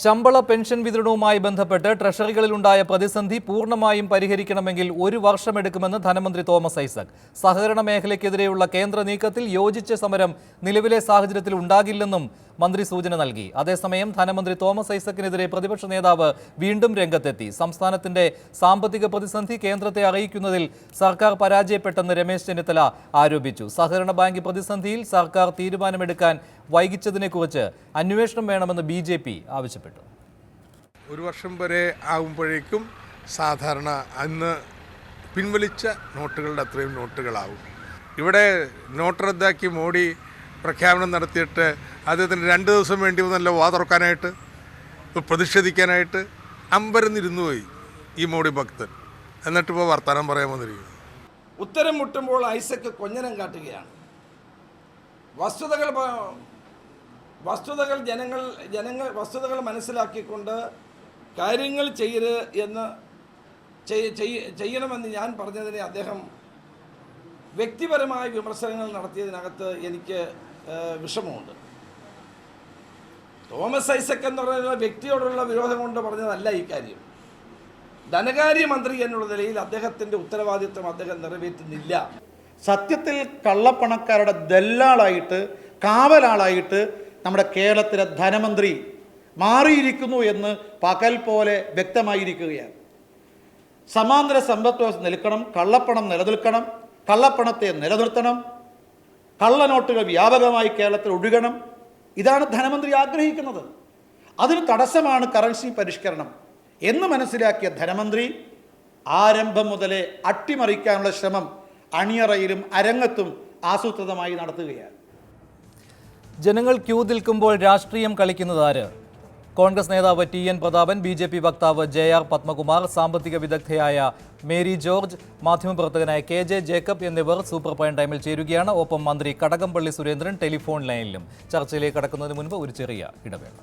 ശമ്പള പെൻഷൻ വിതരണവുമായി ബന്ധപ്പെട്ട് ട്രഷറികളിലുണ്ടായ പ്രതിസന്ധി പൂർണ്ണമായും പരിഹരിക്കണമെങ്കിൽ 1 വർഷമെടുക്കുമെന്ന് ധനമന്ത്രി തോമസ് ഐസക്. സഹകരണ മേഖലയ്ക്കെതിരെയുള്ള കേന്ദ്ര നീക്കത്തിൽ യോജിച്ച സമരം നിലവിലെ സാഹചര്യത്തിൽ ഉണ്ടാകില്ലെന്നും മന്ത്രി സൂചന നൽകി. അതേസമയം ധനമന്ത്രി തോമസ് ഐസക്കിനെതിരെ പ്രതിപക്ഷ നേതാവ് വീണ്ടും രംഗത്തെത്തി. സംസ്ഥാനത്തിന്റെ സാമ്പത്തിക പ്രതിസന്ധി കേന്ദ്രത്തെ അറിയിക്കുന്നതിൽ സർക്കാർ പരാജയപ്പെട്ടെന്ന് രമേശ് ചെന്നിത്തല ആരോപിച്ചു. സഹകരണ ബാങ്ക് പ്രതിസന്ധിയിൽ സർക്കാർ തീരുമാനമെടുക്കാൻ വൈകിച്ചതിനെക്കുറിച്ച് അന്വേഷണം വേണമെന്ന് BJP ആവശ്യപ്പെട്ടു. 1 വർഷം വരെ ആകുമ്പോഴേക്കും സാധാരണ അന്ന് പിൻവലിച്ച നോട്ടുകളുടെ അത്രയും നോട്ടുകളാവും. ഇവിടെ നോട്ട് റദ്ദാക്കി മോഡി പ്രഖ്യാപനം നടത്തിയിട്ട് അദ്ദേഹത്തിന് 2 ദിവസം വേണ്ടി വന്നല്ലോ വാ തുറക്കാനായിട്ട്, പ്രതിഷേധിക്കാനായിട്ട്. അമ്പരന്നിരുന്നു പോയി ഈ മോഡി ഭക്തൻ. എന്നിട്ടിപ്പോൾ വർത്തമാനം പറയാൻ വന്നിരിക്കുന്നു. ഉത്തരം മുട്ടുമ്പോൾ ഐസക് കൊഞ്ഞനം കാട്ടുകയാണ്. വസ്തുതകൾ മനസ്സിലാക്കിക്കൊണ്ട് കാര്യങ്ങൾ ചെയ്യണമെന്ന് ഞാൻ പറഞ്ഞതിനെ അദ്ദേഹം വ്യക്തിപരമായ വിമർശനങ്ങൾ നടത്തിയതിനകത്ത് എനിക്ക് വിഷമമുണ്ട്. തോമസ് ഐസക് എന്ന് പറയുന്ന വ്യക്തിയോടുള്ള വിരോധം കൊണ്ട് പറഞ്ഞതല്ല ഈ കാര്യം. ധനകാര്യമന്ത്രി എന്നുള്ള നിലയിൽ അദ്ദേഹത്തിൻ്റെ ഉത്തരവാദിത്വം അദ്ദേഹം നിറവേറ്റുന്നില്ല. സത്യത്തിൽ കള്ളപ്പണക്കാരുടെ ദല്ലാളായിട്ട്, കാവലാളായിട്ട് നമ്മുടെ കേരളത്തിലെ ധനമന്ത്രി മാറിയിരിക്കുന്നു എന്ന് പകൽ പോലെ വ്യക്തമായിരിക്കുകയാണ്. സമാന്തര സമ്പദ് വ്യവസ്ഥ നിൽക്കണം, കള്ളപ്പണം നിലനിൽക്കണം, കള്ളപ്പണത്തെ നിലനിർത്തണം, കള്ളനോട്ടുകൾ വ്യാപകമായി കേരളത്തിൽ ഒഴുകണം. ഇതാണ് ധനമന്ത്രി ആഗ്രഹിക്കുന്നത്. അതിന് തടസ്സമാണ് കറൻസി പരിഷ്കരണം എന്ന് മനസ്സിലാക്കിയ ധനമന്ത്രി ആരംഭം മുതലേ അട്ടിമറിക്കാനുള്ള ശ്രമം അണിയറയിലും അരങ്ങത്തും ആസൂത്രിതമായി നടത്തുകയാണ്. ജനങ്ങൾ ക്യൂ നിൽക്കുമ്പോൾ രാഷ്ട്രീയം കളിക്കുന്നതാര്? കോൺഗ്രസ് നേതാവ് TN പ്രതാപൻ, BJP വക്താവ് JR പത്മകുമാർ, സാമ്പത്തിക വിദഗ്ധയായ മേരി ജോർജ്, മാധ്യമപ്രവർത്തകനായ KJ ജേക്കബ് എന്നിവർ സൂപ്പർ പ്രൈം ടൈമിൽ ചേരുകയാണ്. ഒപ്പം മന്ത്രി കടകംപള്ളി സുരേന്ദ്രൻ ടെലിഫോൺ ലൈനിലും. ചർച്ചയിലേക്ക് കടക്കുന്നതിന് മുൻപ് ഒരു ചെറിയ ഇടവേള.